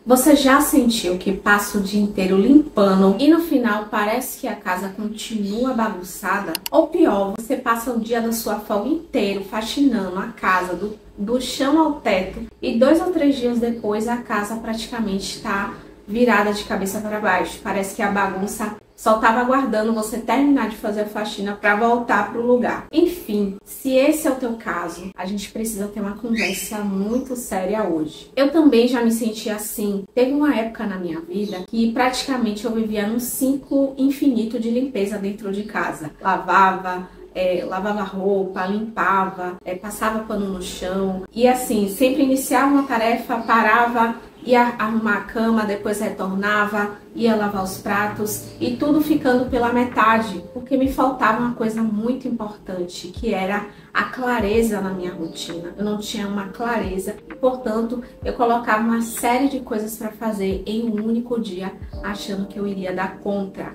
Você já sentiu que passa o dia inteiro limpando e no final parece que a casa continua bagunçada? Ou pior, você passa o dia da sua folga inteiro faxinando a casa do chão ao teto e 2 ou 3 dias depois a casa praticamente está virada de cabeça para baixo. Parece que a bagunça só estava aguardando você terminar de fazer a faxina para voltar para o lugar. Enfim, se esse é o teu caso, a gente precisa ter uma conversa muito séria hoje. Eu também já me senti assim. Teve uma época na minha vida que praticamente eu vivia num ciclo infinito de limpeza dentro de casa. Lavava roupa, limpava, passava pano no chão e assim, sempre iniciava uma tarefa, parava, ia arrumar a cama, depois retornava, ia lavar os pratos e tudo ficando pela metade, porque me faltava uma coisa muito importante, que era a clareza na minha rotina. Eu não tinha uma clareza e, portanto, eu colocava uma série de coisas para fazer em um único dia, achando que eu iria dar conta.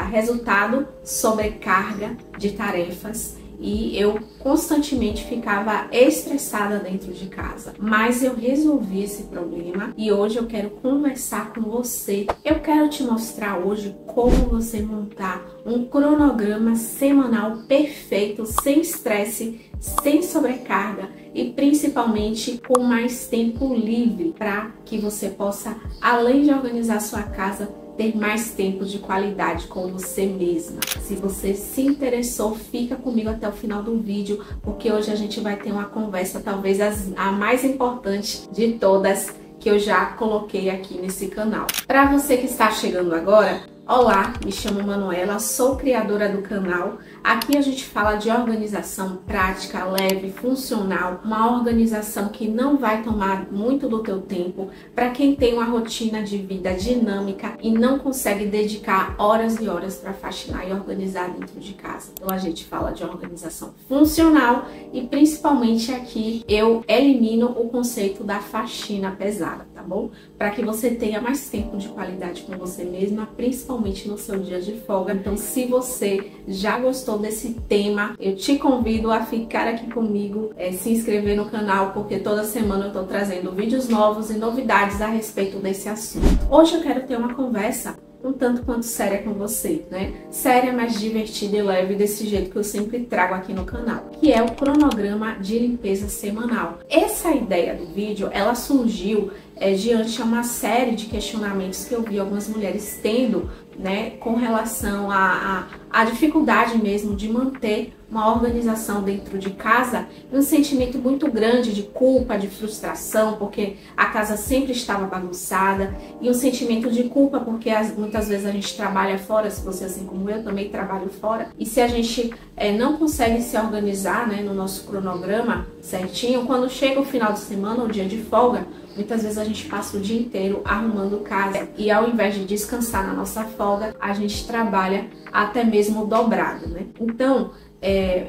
Resultado, sobrecarga de tarefas. E eu constantemente ficava estressada dentro de casa. Mas eu resolvi esse problema e hoje eu quero conversar com você. Eu quero te mostrar hoje como você montar um cronograma semanal perfeito, sem estresse, sem sobrecarga e principalmente com mais tempo livre para que você possa, além de organizar sua casa, ter mais tempo de qualidade com você mesma. Se você se interessou, fica comigo até o final do vídeo, porque hoje a gente vai ter uma conversa, talvez a mais importante de todas que eu já coloquei aqui nesse canal. Para você que está chegando agora, olá, me chamo Manuela, sou criadora do canal. Aqui a gente fala de organização prática, leve, funcional, uma organização que não vai tomar muito do teu tempo para quem tem uma rotina de vida dinâmica e não consegue dedicar horas e horas para faxinar e organizar dentro de casa. Então a gente fala de organização funcional e principalmente aqui eu elimino o conceito da faxina pesada, tá bom? Para que você tenha mais tempo de qualidade com você mesma, principalmente no seu dia de folga. Então, se você já gostou desse tema, eu te convido a ficar aqui comigo, se inscrever no canal, porque toda semana eu tô trazendo vídeos novos e novidades a respeito desse assunto. Hoje eu quero ter uma conversa um tanto quanto séria com você, né? Séria, mas divertida e leve, desse jeito que eu sempre trago aqui no canal, que é o cronograma de limpeza semanal. Essa ideia do vídeo, ela surgiu diante de uma série de questionamentos que eu vi algumas mulheres tendo, né, com relação à dificuldade mesmo de manter uma organização dentro de casa, um sentimento muito grande de culpa, de frustração, porque a casa sempre estava bagunçada, e um sentimento de culpa porque muitas vezes a gente trabalha fora, se você assim como eu também trabalho fora, e se a gente não consegue se organizar, né, no nosso cronograma certinho, quando chega o final de semana, o dia de folga, muitas vezes a gente passa o dia inteiro arrumando casa e ao invés de descansar na nossa folga, a gente trabalha até mesmo dobrado, né? Então,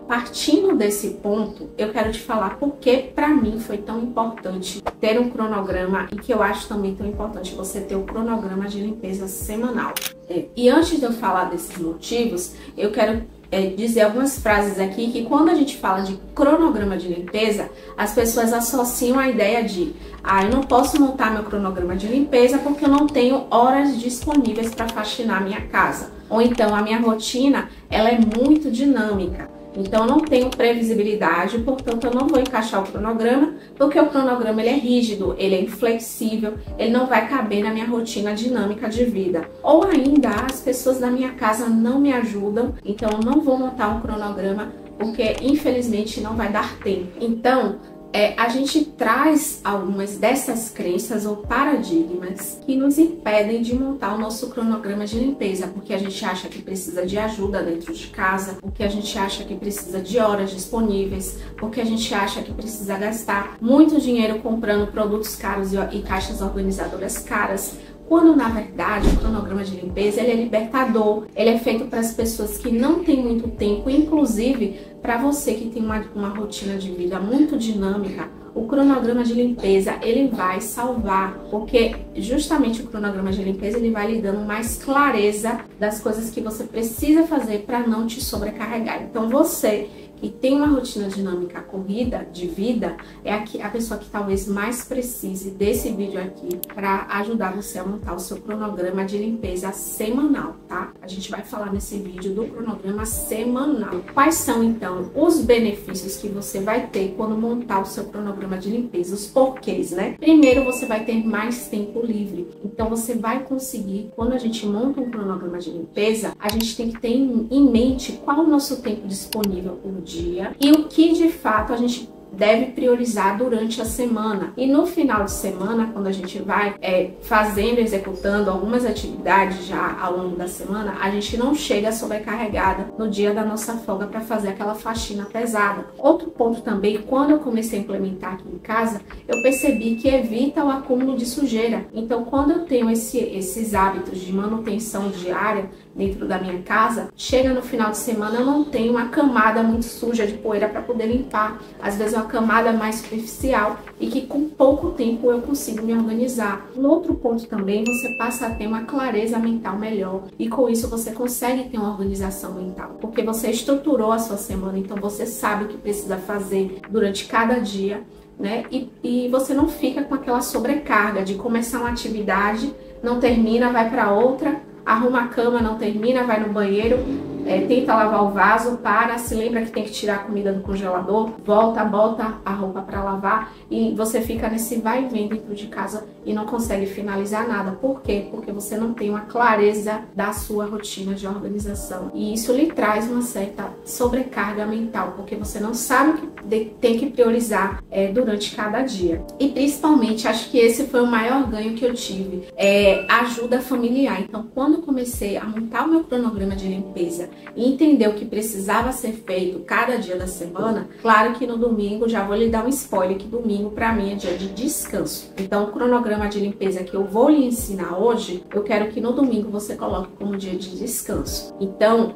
partindo desse ponto, eu quero te falar porque para mim foi tão importante ter um cronograma e que eu acho também tão importante você ter o cronograma de limpeza semanal. E antes de eu falar desses motivos, eu quero dizer algumas frases aqui que quando a gente fala de cronograma de limpeza, as pessoas associam a ideia de eu não posso montar meu cronograma de limpeza porque eu não tenho horas disponíveis para faxinar minha casa. Ou então a minha rotina, ela é muito dinâmica. Então eu não tenho previsibilidade, portanto eu não vou encaixar o cronograma, porque o cronograma ele é rígido, ele é inflexível, ele não vai caber na minha rotina dinâmica de vida. Ou ainda as pessoas da minha casa não me ajudam, então eu não vou montar um cronograma porque infelizmente não vai dar tempo. Então a gente traz algumas dessas crenças ou paradigmas que nos impedem de montar o nosso cronograma de limpeza, porque a gente acha que precisa de ajuda dentro de casa, porque a gente acha que precisa de horas disponíveis, porque a gente acha que precisa gastar muito dinheiro comprando produtos caros e caixas organizadoras caras, quando na verdade o cronograma de limpeza ele é libertador, ele é feito para as pessoas que não têm muito tempo, inclusive para você que tem uma rotina de vida muito dinâmica. O cronograma de limpeza ele vai salvar, porque justamente o cronograma de limpeza ele vai lhe dando mais clareza das coisas que você precisa fazer para não te sobrecarregar. Então você e tem uma rotina dinâmica corrida de vida, é a pessoa que talvez mais precise desse vídeo aqui para ajudar você a montar o seu cronograma de limpeza semanal, tá? A gente vai falar nesse vídeo do cronograma semanal. Quais são, então, os benefícios que você vai ter quando montar o seu cronograma de limpeza? Os porquês, né? Primeiro, você vai ter mais tempo livre. Então, você vai conseguir, quando a gente monta um cronograma de limpeza, a gente tem que ter em mente qual o nosso tempo disponível por dia e o que, de fato, a gente deve priorizar durante a semana. E no final de semana, quando a gente vai fazendo, executando algumas atividades já ao longo da semana, a gente não chega sobrecarregada no dia da nossa folga para fazer aquela faxina pesada. Outro ponto também, quando eu comecei a implementar aqui em casa, eu percebi que evita o acúmulo de sujeira. Então, quando eu tenho esses hábitos de manutenção diária dentro da minha casa, chega no final de semana eu não tenho uma camada muito suja de poeira para poder limpar. Às vezes é uma camada mais superficial e que com pouco tempo eu consigo me organizar. Um outro ponto também, você passa a ter uma clareza mental melhor e com isso você consegue ter uma organização mental, porque você estruturou a sua semana, então você sabe o que precisa fazer durante cada dia, né? E você não fica com aquela sobrecarga de começar uma atividade, não termina, vai para outra, arruma a cama, não termina, vai no banheiro, tenta lavar o vaso, se lembra que tem que tirar a comida do congelador, volta, bota a roupa para lavar e você fica nesse vai e vem dentro de casa e não consegue finalizar nada. Por quê? Porque você não tem uma clareza da sua rotina de organização e isso lhe traz uma certa sobrecarga mental, porque você não sabe o que tem que priorizar durante cada dia. E principalmente, acho que esse foi o maior ganho que eu tive, ajuda familiar. Então, quando eu comecei a montar o meu cronograma de limpeza e entender o que precisava ser feito cada dia da semana, claro que no domingo, já vou lhe dar um spoiler, que domingo para mim é dia de descanso. Então o cronograma de limpeza que eu vou lhe ensinar hoje, eu quero que no domingo você coloque como dia de descanso. Então,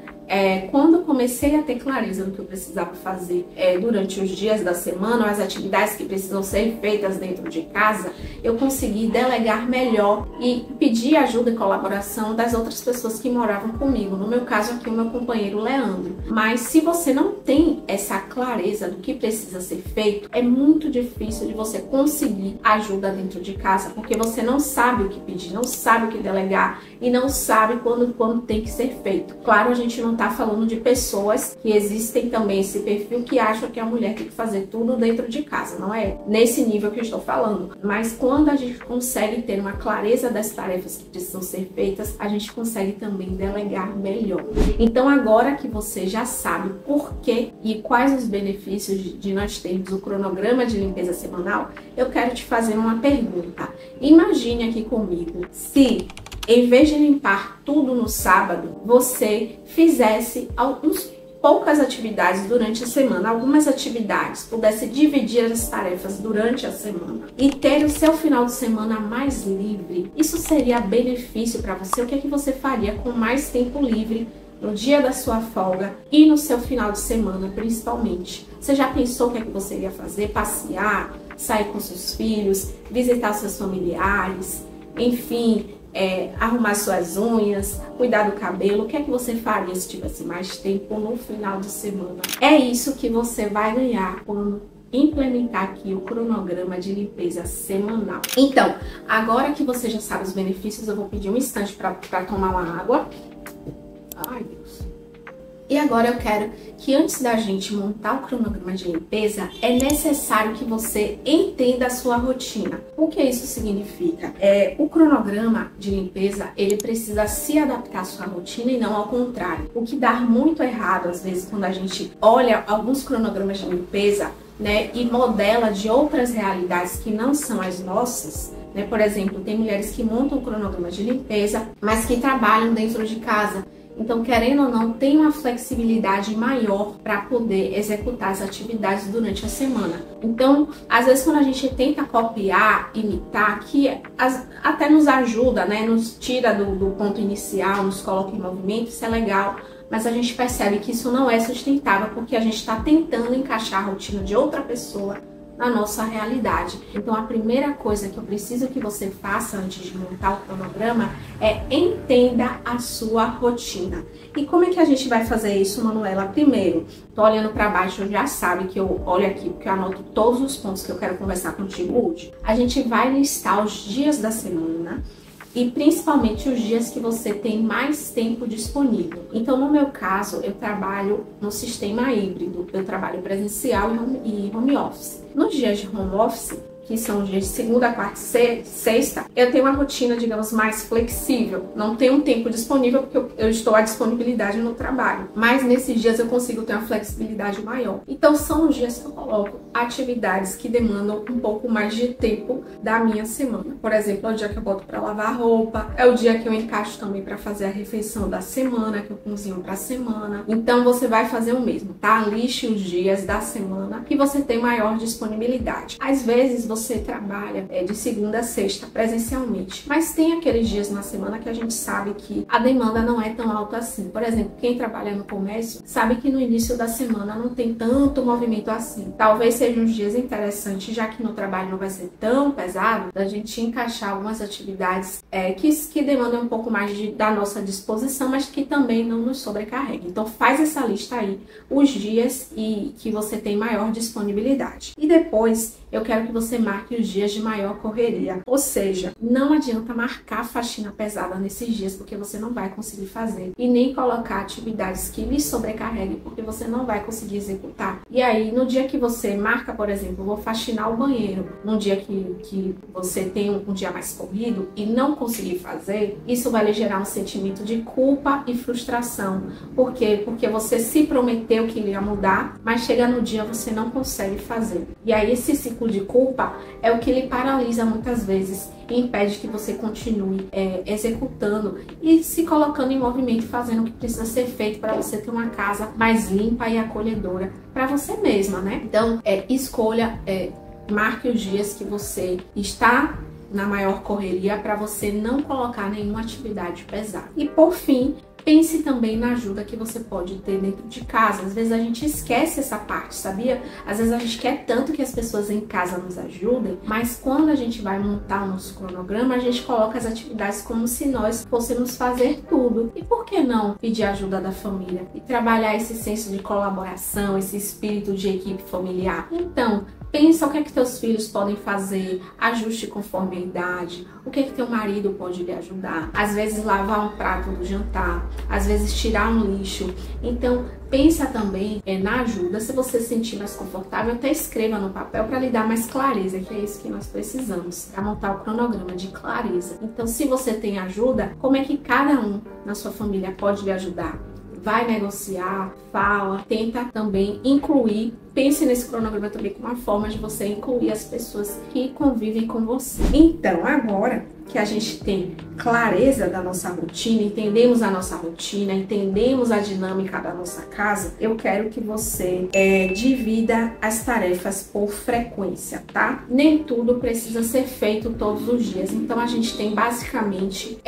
quando eu comecei a ter clareza do que eu precisava fazer durante os dias da semana, as atividades que precisam ser feitas dentro de casa, eu consegui delegar melhor e pedir ajuda e colaboração das outras pessoas que moravam comigo. No meu caso aqui, o meu companheiro Leandro. Mas se você não tem essa clareza do que precisa ser feito, é muito difícil de você conseguir ajuda dentro de casa, porque você não sabe o que pedir, não sabe o que delegar e não sabe quando tem que ser feito. Claro, a gente não tá falando de pessoas que existem também esse perfil que acham que a mulher tem que fazer tudo dentro de casa, não é nesse nível que eu estou falando, mas quando a gente consegue ter uma clareza das tarefas que precisam ser feitas, a gente consegue também delegar melhor. Então agora que você já sabe por que e quais os benefícios de nós termos o cronograma de limpeza semanal, eu quero te fazer uma pergunta. Imagine aqui comigo, se em vez de limpar tudo no sábado, você fizesse poucas atividades durante a semana, algumas atividades, pudesse dividir as tarefas durante a semana e ter o seu final de semana mais livre. Isso seria benefício para você? O que é que você faria com mais tempo livre no dia da sua folga e no seu final de semana, principalmente? Você já pensou o que é que você iria fazer? Passear, sair com seus filhos, visitar seus familiares, enfim, arrumar suas unhas, cuidar do cabelo? O que é que você faria se tivesse mais tempo no final de semana? É isso que você vai ganhar quando implementar aqui o cronograma de limpeza semanal. Então, agora que você já sabe os benefícios, eu vou pedir um instante para tomar uma água. Ai, Deus. E agora eu quero que antes da gente montar o cronograma de limpeza, é necessário que você entenda a sua rotina. O que isso significa? O cronograma de limpeza, ele precisa se adaptar à sua rotina e não ao contrário. O que dá muito errado, às vezes, quando a gente olha alguns cronogramas de limpeza, né, e modela de outras realidades que não são as nossas, né? Por exemplo, tem mulheres que montam cronogramas de limpeza, mas que trabalham dentro de casa. Então, querendo ou não, tem uma flexibilidade maior para poder executar as atividades durante a semana. Então, às vezes, quando a gente tenta copiar, imitar, que até nos ajuda, né? Nos tira do ponto inicial, nos coloca em movimento, isso é legal. Mas a gente percebe que isso não é sustentável, porque a gente está tentando encaixar a rotina de outra pessoa na nossa realidade. Então a primeira coisa que eu preciso que você faça antes de montar o cronograma é entenda a sua rotina. E como é que a gente vai fazer isso, Manuela? Primeiro, tô olhando para baixo, já sabe que eu olho aqui porque eu anoto todos os pontos que eu quero conversar contigo hoje. A gente vai listar os dias da semana e principalmente os dias que você tem mais tempo disponível. Então, no meu caso, eu trabalho no sistema híbrido. Eu trabalho presencial e home office. Nos dias de home office, que são os dias de segunda, quarta e sexta, eu tenho uma rotina, digamos, mais flexível. Não tenho um tempo disponível porque eu estou à disponibilidade no trabalho. Mas nesses dias eu consigo ter uma flexibilidade maior. Então são os dias que eu coloco atividades que demandam um pouco mais de tempo da minha semana. Por exemplo, é o dia que eu boto para lavar roupa, é o dia que eu encaixo também para fazer a refeição da semana, que eu cozinho para a semana. Então você vai fazer o mesmo, tá? Lixe os dias da semana que você tem maior disponibilidade. Às vezes você trabalha de segunda a sexta presencialmente, mas tem aqueles dias na semana que a gente sabe que a demanda não é tão alta assim. Por exemplo, quem trabalha no comércio sabe que no início da semana não tem tanto movimento assim. Talvez sejam uns dias interessantes, já que no trabalho não vai ser tão pesado, da gente encaixar algumas atividades que demandam um pouco mais da nossa disposição, mas que também não nos sobrecarreguem. Então faz essa lista aí, os dias que você tem maior disponibilidade. E depois eu quero que você marque os dias de maior correria. Ou seja, não adianta marcar faxina pesada nesses dias, porque você não vai conseguir fazer. E nem colocar atividades que lhe sobrecarreguem, porque você não vai conseguir executar. E aí, no dia que você marca, por exemplo, vou faxinar o banheiro, num dia que você tem um dia mais corrido e não conseguir fazer, isso vai lhe gerar um sentimento de culpa e frustração. Por quê? Porque você se prometeu que ia mudar, mas chega no dia você não consegue fazer. E aí, esse ciclo de culpa é o que lhe paralisa muitas vezes e impede que você continue executando e se colocando em movimento, fazendo o que precisa ser feito para você ter uma casa mais limpa e acolhedora para você mesma, né? Então, escolha, marque os dias que você está na maior correria para você não colocar nenhuma atividade pesada. E por fim, pense também na ajuda que você pode ter dentro de casa. Às vezes a gente esquece essa parte, sabia? Às vezes a gente quer tanto que as pessoas em casa nos ajudem, mas quando a gente vai montar o nosso cronograma, a gente coloca as atividades como se nós fôssemos fazer tudo. E por que não pedir ajuda da família e trabalhar esse senso de colaboração, esse espírito de equipe familiar? Então, pensa o que é que teus filhos podem fazer, ajuste conforme a idade, o que é que teu marido pode lhe ajudar. Às vezes lavar um prato do jantar, às vezes tirar um lixo. Então pensa também na ajuda. Se você se sentir mais confortável, até escreva no papel para lhe dar mais clareza, que é isso que nós precisamos para montar o cronograma de clareza. Então, se você tem ajuda, como é que cada um na sua família pode lhe ajudar? Vai negociar, fala, tenta também incluir. Pense nesse cronograma também como uma forma de você incluir as pessoas que convivem com você. Então, agora que a gente tem clareza da nossa rotina, entendemos a nossa rotina, entendemos a dinâmica da nossa casa, eu quero que você divida as tarefas por frequência, tá? Nem tudo precisa ser feito todos os dias. Então, a gente tem basicamente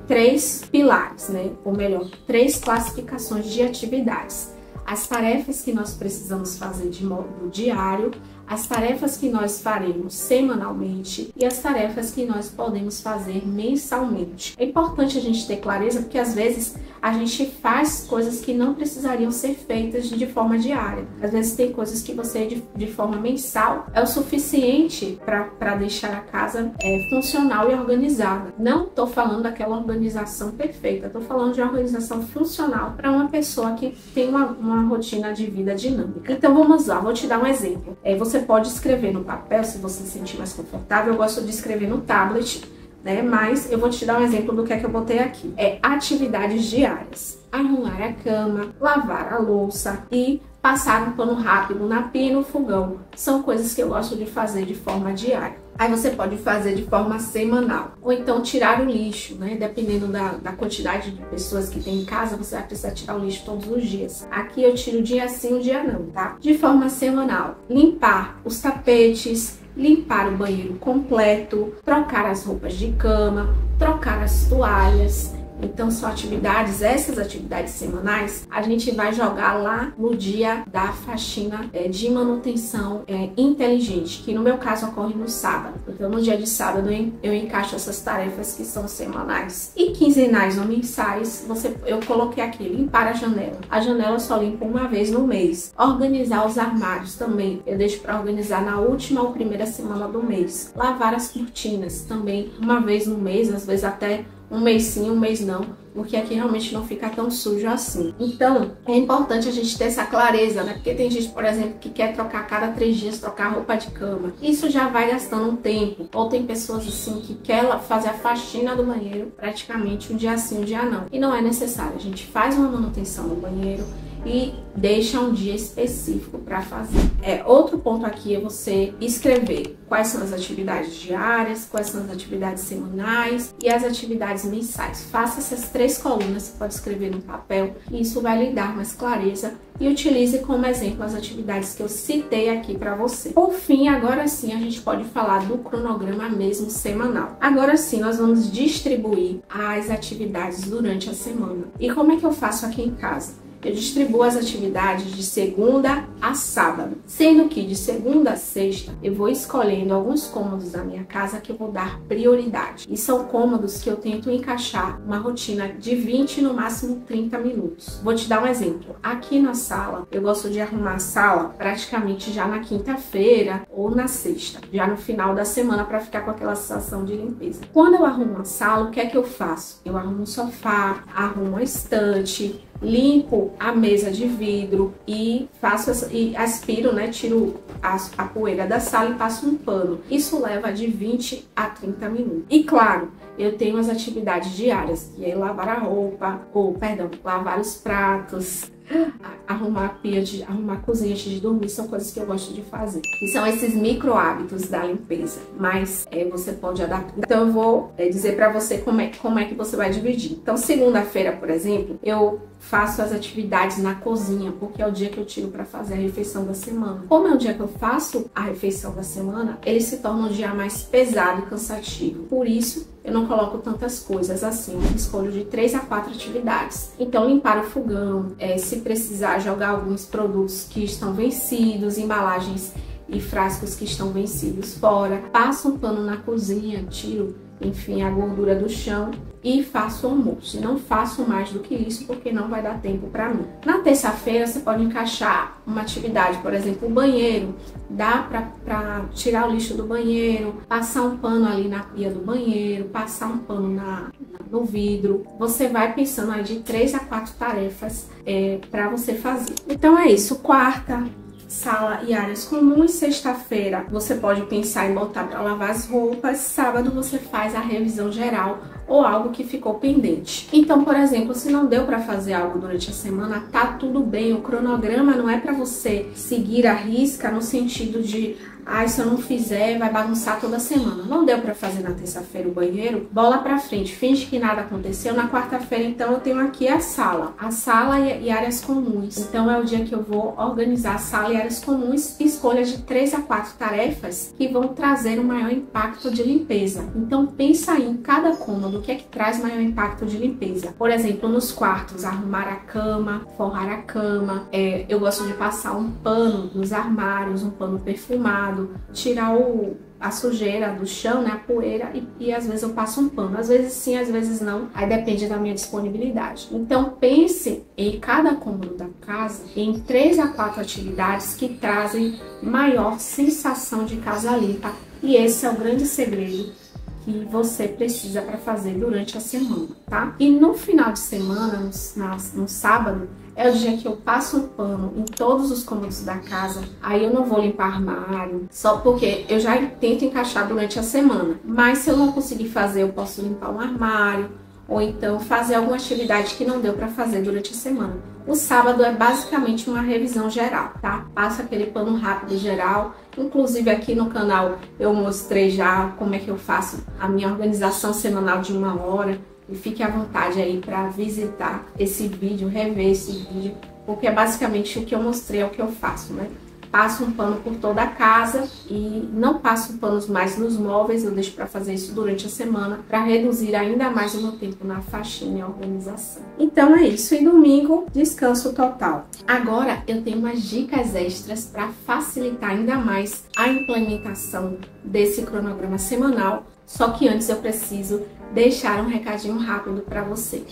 3 pilares, né? Ou melhor, 3 classificações de atividades. As tarefas que nós precisamos fazer de modo diário, as tarefas que nós faremos semanalmente e as tarefas que nós podemos fazer mensalmente. É importante a gente ter clareza porque às vezes a gente faz coisas que não precisariam ser feitas de forma diária. Às vezes tem coisas que você de forma mensal é o suficiente para deixar a casa funcional e organizada. Não estou falando daquela organização perfeita, estou falando de uma organização funcional para uma pessoa que tem uma rotina de vida dinâmica. Então vamos lá, vou te dar um exemplo. Você pode escrever no papel, se você se sentir mais confortável. Eu gosto de escrever no tablet, né? Mas eu vou te dar um exemplo do que é que eu botei aqui. Atividades diárias. Arrumar a cama, lavar a louça e passar um pano rápido na pia e no fogão. São coisas que eu gosto de fazer de forma diária. Aí você pode fazer de forma semanal. Ou então tirar o lixo, né? Dependendo da quantidade de pessoas que tem em casa, você vai precisar tirar o lixo todos os dias. Aqui eu tiro dia sim, dia não, tá? De forma semanal. Limpar os tapetes, limpar o banheiro completo, trocar as roupas de cama, trocar as toalhas. Então são atividades, essas atividades semanais, a gente vai jogar lá no dia da faxina de manutenção inteligente, que no meu caso ocorre no sábado. Então no dia de sábado eu encaixo essas tarefas que são semanais. E quinzenais ou mensais, eu coloquei aqui, limpar a janela. A janela eu só limpo uma vez no mês. Organizar os armários também, eu deixo para organizar na última ou primeira semana do mês. Lavar as cortinas também, uma vez no mês, às vezes até um mês sim, um mês não, porque aqui realmente não fica tão sujo assim. Então, é importante a gente ter essa clareza, né? Porque tem gente, por exemplo, que quer trocar a cada 3 dias, trocar roupa de cama. Isso já vai gastando um tempo. Ou tem pessoas assim que quer fazer a faxina do banheiro praticamente um dia sim, um dia não. E não é necessário. A gente faz uma manutenção no banheiro e deixa um dia específico para fazer. Outro ponto aqui é você escrever quais são as atividades diárias, quais são as atividades semanais e as atividades mensais. Faça essas 3 colunas, você pode escrever no papel, e isso vai lhe dar mais clareza, e utilize como exemplo as atividades que eu citei aqui para você. Por fim, agora sim a gente pode falar do cronograma mesmo semanal. Agora sim nós vamos distribuir as atividades durante a semana. E como é que eu faço aqui em casa? Eu distribuo as atividades de segunda a sábado, sendo que de segunda a sexta eu vou escolhendo alguns cômodos da minha casa que eu vou dar prioridade. E são cômodos que eu tento encaixar uma rotina de 20, no máximo 30 minutos. Vou te dar um exemplo. Aqui na sala, eu gosto de arrumar a sala praticamente já na quinta-feira ou na sexta, já no final da semana, para ficar com aquela sensação de limpeza. Quando eu arrumo a sala, o que é que eu faço? Eu arrumo um sofá, arrumo a estante, limpo a mesa de vidro e aspiro, né? Tiro a poeira da sala e passo um pano. Isso leva de 20 a 30 minutos. E claro, eu tenho as atividades diárias, que é lavar a roupa, lavar os pratos, arrumar a pia, arrumar a cozinha antes de dormir, são coisas que eu gosto de fazer. E são esses micro hábitos da limpeza, mas você pode adaptar. Então eu vou dizer para você como é que você vai dividir. Então segunda-feira, por exemplo, eu faço as atividades na cozinha, porque é o dia que eu tiro para fazer a refeição da semana. Como é o dia que eu faço a refeição da semana, ele se torna um dia mais pesado e cansativo. Por isso, eu não coloco tantas coisas assim, eu escolho de 3 a 4 atividades. Então, limpar o fogão, se precisar jogar alguns produtos que estão vencidos, embalagens e frascos que estão vencidos fora, passo um pano na cozinha, tiro, enfim, a gordura do chão e faço o almoço. E não faço mais do que isso porque não vai dar tempo para mim. Na terça-feira você pode encaixar uma atividade, por exemplo, o banheiro. Dá para tirar o lixo do banheiro, passar um pano ali na pia do banheiro, passar um pano no vidro. Você vai pensando aí de 3 a 4 tarefas para você fazer. Então é isso. Quarta, sala e áreas comuns. Sexta-feira você pode pensar em botar para lavar as roupas. Sábado você faz a revisão geral ou algo que ficou pendente. Então, por exemplo, se não deu para fazer algo durante a semana, tá tudo bem. O cronograma não é para você seguir à risca no sentido de se eu não fizer, vai bagunçar toda semana. Não deu pra fazer na terça-feira o banheiro, bola pra frente, finge que nada aconteceu. Na quarta-feira, então, eu tenho aqui a sala e áreas comuns. Então, é o dia que eu vou organizar a sala e áreas comuns, escolha de 3 a 4 tarefas que vão trazer um maior impacto de limpeza. Então, pensa aí em cada cômodo, o que é que traz maior impacto de limpeza. Por exemplo, nos quartos, arrumar a cama, forrar a cama. Eu gosto de passar um pano nos armários, um pano perfumado, tirar a sujeira do chão, né, a poeira, e às vezes eu passo um pano, às vezes sim, às vezes não, aí depende da minha disponibilidade. Então pense em cada cômodo da casa em 3 a 4 atividades que trazem maior sensação de casa limpa, e esse é o grande segredo que você precisa para fazer durante a semana, tá? E no final de semana, no sábado, é o dia que eu passo um pano em todos os cômodos da casa. Aí eu não vou limpar armário, só porque eu já tento encaixar durante a semana. Mas se eu não conseguir fazer, eu posso limpar um armário, ou então fazer alguma atividade que não deu para fazer durante a semana. O sábado é basicamente uma revisão geral, tá? Passa aquele pano rápido geral. Inclusive aqui no canal eu mostrei já como é que eu faço a minha organização semanal de 1 hora. E fique à vontade aí para visitar esse vídeo, rever esse vídeo, porque é basicamente o que eu mostrei, é o que eu faço, né? passo um pano por toda a casa e não passo panos mais nos móveis, eu deixo para fazer isso durante a semana, para reduzir ainda mais o meu tempo na faxina e organização. Então é isso, e domingo, descanso total. Agora eu tenho umas dicas extras para facilitar ainda mais a implementação desse cronograma semanal, só que antes eu preciso deixar um recadinho rápido para você.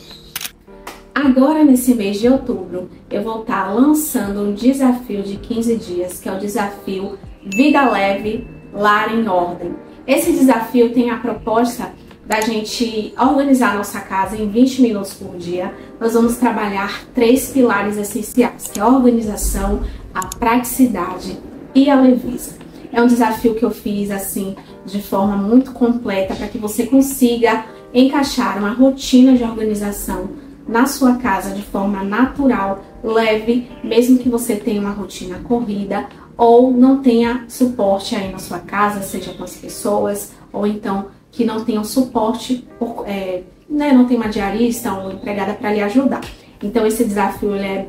Agora, nesse mês de outubro, eu vou estar lançando um desafio de 15 dias, que é o desafio Vida Leve, Lar em Ordem. Esse desafio tem a proposta da gente organizar a nossa casa em 20 minutos por dia. Nós vamos trabalhar 3 pilares essenciais, que é a organização, a praticidade e a leveza. É um desafio que eu fiz assim, de forma muito completa, para que você consiga encaixar uma rotina de organização na sua casa de forma natural, leve, mesmo que você tenha uma rotina corrida ou não tenha suporte aí na sua casa, seja com as pessoas, ou então que não tenham suporte, não tem uma diarista ou empregada para lhe ajudar. Então esse desafio ele é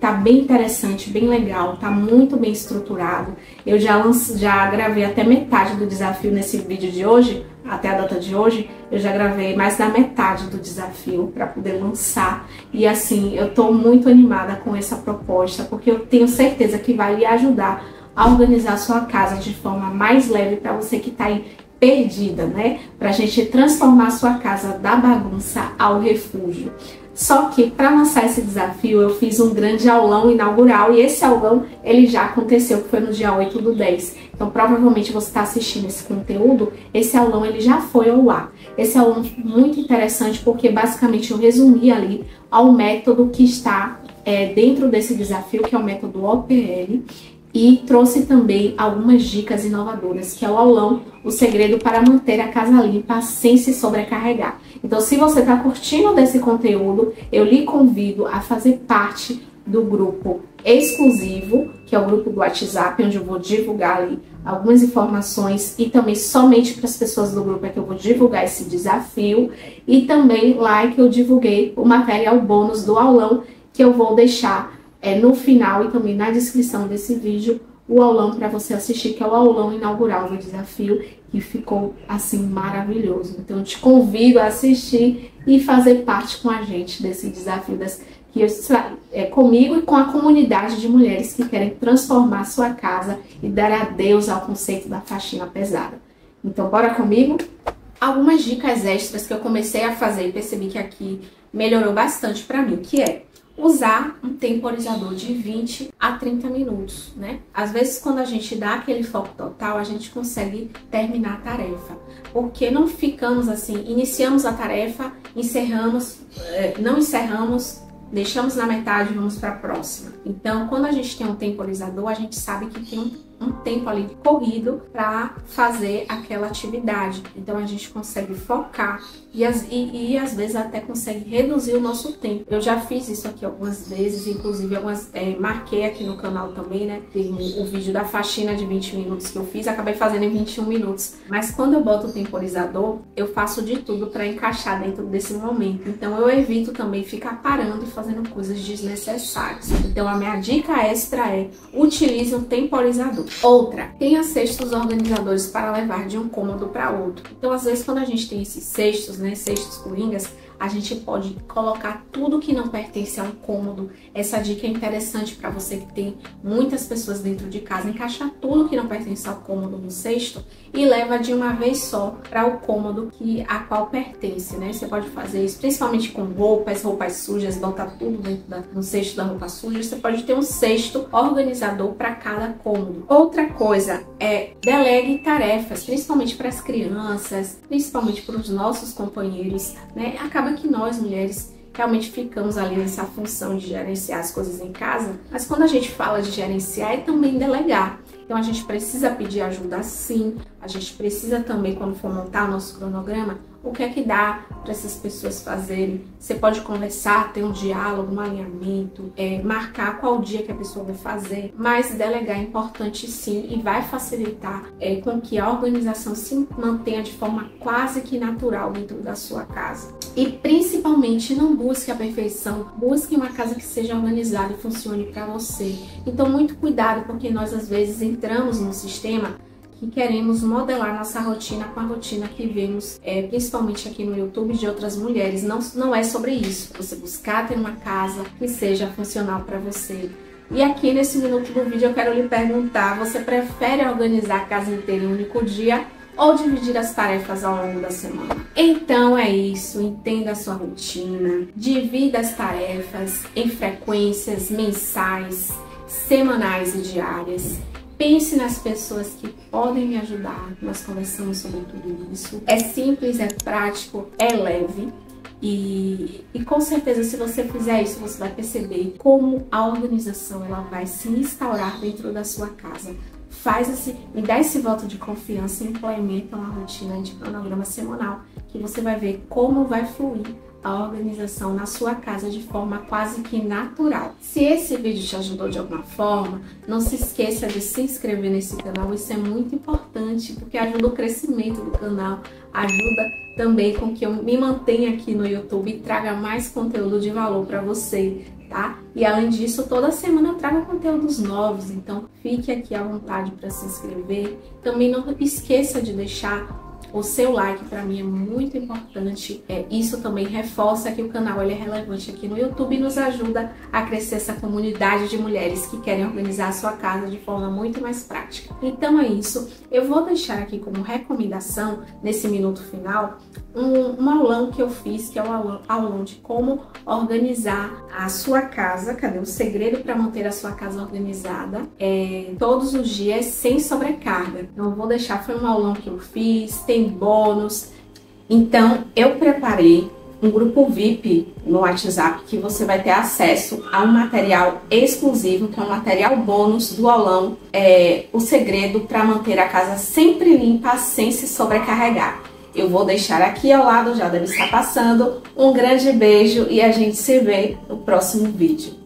tá bem interessante, bem legal, tá muito bem estruturado. Eu já gravei até metade do desafio nesse vídeo de hoje, até a data de hoje, eu já gravei mais da metade do desafio para poder lançar. E assim, eu tô muito animada com essa proposta, porque eu tenho certeza que vai lhe ajudar a organizar a sua casa de forma mais leve para você que tá aí perdida, né? Pra gente transformar a sua casa da bagunça ao refúgio. Só que para lançar esse desafio eu fiz um grande aulão inaugural e esse aulão ele já aconteceu, que foi no dia 8/10. Então provavelmente você está assistindo esse conteúdo, esse aulão ele já foi ao ar. Esse aulão muito interessante porque basicamente eu resumi ali ao método que está dentro desse desafio, que é o método OPL. E trouxe também algumas dicas inovadoras, que é o aulão, o segredo para manter a casa limpa sem se sobrecarregar. Então, se você está curtindo desse conteúdo, eu lhe convido a fazer parte do grupo exclusivo, que é o grupo do WhatsApp, onde eu vou divulgar ali algumas informações e também somente para as pessoas do grupo é que eu vou divulgar esse desafio. E também lá é que eu divulguei o material bônus do aulão, que eu vou deixar no final e também na descrição desse vídeo o aulão para você assistir, que é o aulão inaugural do desafio, que ficou assim maravilhoso. Então eu te convido a assistir e fazer parte com a gente desse desafio comigo e com a comunidade de mulheres que querem transformar a sua casa e dar adeus ao conceito da faxina pesada. Então bora comigo? Algumas dicas extras que eu comecei a fazer e percebi que aqui melhorou bastante para mim, que é usar um temporizador de 20 a 30 minutos, né? Às vezes, quando a gente dá aquele foco total, a gente consegue terminar a tarefa. Porque não ficamos assim, iniciamos a tarefa, não encerramos, deixamos na metade e vamos para a próxima. Então, quando a gente tem um temporizador, a gente sabe que tem um tempo ali corrido para fazer aquela atividade. Então a gente consegue focar e às vezes até consegue reduzir o nosso tempo. Eu já fiz isso aqui algumas vezes, inclusive marquei aqui no canal também, né? Tem o vídeo da faxina de 20 minutos que eu fiz, acabei fazendo em 21 minutos. Mas quando eu boto o temporizador, eu faço de tudo para encaixar dentro desse momento. Então eu evito também ficar parando e fazendo coisas desnecessárias. Então a minha dica extra é: utilize um temporizador. Outra, tenha cestos organizadores para levar de um cômodo para outro. Então, às vezes, quando a gente tem esses cestos, né, cestos coringas, a gente pode colocar tudo que não pertence a um cômodo. Essa dica é interessante para você que tem muitas pessoas dentro de casa. Encaixar tudo que não pertence ao cômodo no cesto e leva de uma vez só para o cômodo a qual pertence, né? Você pode fazer isso principalmente com roupas sujas, botar tudo dentro no cesto da roupa suja. Você pode ter um cesto organizador para cada cômodo. Outra coisa é delegue tarefas, principalmente para as crianças, principalmente para os nossos companheiros, né? Acaba que nós, mulheres, realmente ficamos ali nessa função de gerenciar as coisas em casa, mas quando a gente fala de gerenciar é também delegar. Então a gente precisa pedir ajuda sim, a a gente precisa também, quando for montar o nosso cronograma, o que é que dá para essas pessoas fazerem. Você pode conversar, ter um diálogo, um alinhamento, marcar qual dia que a pessoa vai fazer, mas delegar é importante sim e vai facilitar com que a organização se mantenha de forma quase que natural dentro da sua casa. E principalmente não busque a perfeição, busque uma casa que seja organizada e funcione para você. Então muito cuidado, porque nós às vezes entramos no sistema que queremos modelar nossa rotina com a rotina que vemos, principalmente aqui no YouTube, de outras mulheres. Não é sobre isso. Você buscar ter uma casa que seja funcional para você. E aqui nesse minuto do vídeo eu quero lhe perguntar, você prefere organizar a casa inteira em um único dia ou dividir as tarefas ao longo da semana? Então é isso, entenda a sua rotina, divida as tarefas em frequências mensais, semanais e diárias. Pense nas pessoas que podem me ajudar, nós conversamos sobre tudo isso. É simples, é prático, é leve e com certeza se você fizer isso, você vai perceber como a organização ela vai se instaurar dentro da sua casa. Me dá esse voto de confiança e implementa uma rotina de cronograma semanal que você vai ver como vai fluir a organização na sua casa de forma quase que natural. Se esse vídeo te ajudou de alguma forma, não se esqueça de se inscrever nesse canal, isso é muito importante, porque ajuda o crescimento do canal, ajuda também com que eu me mantenha aqui no YouTube e traga mais conteúdo de valor para você, tá? E além disso, toda semana eu trago conteúdos novos, então fique aqui à vontade para se inscrever. Também não esqueça de deixar o seu like, para mim é muito importante. Isso também reforça que o canal ele é relevante aqui no YouTube e nos ajuda a crescer essa comunidade de mulheres que querem organizar a sua casa de forma muito mais prática. Então é isso. Eu vou deixar aqui como recomendação, nesse minuto final, um aulão que eu fiz, que é o aulão de como organizar a sua casa. Cadê? O segredo para manter a sua casa organizada todos os dias sem sobrecarga. Então eu vou deixar, foi um aulão que eu fiz, tem bônus. Então eu preparei um grupo VIP no WhatsApp que você vai ter acesso a um material exclusivo, que é um material bônus do aulão, o segredo para manter a casa sempre limpa sem se sobrecarregar. Eu vou deixar aqui ao lado, já deve estar passando. Um grande beijo e a gente se vê no próximo vídeo.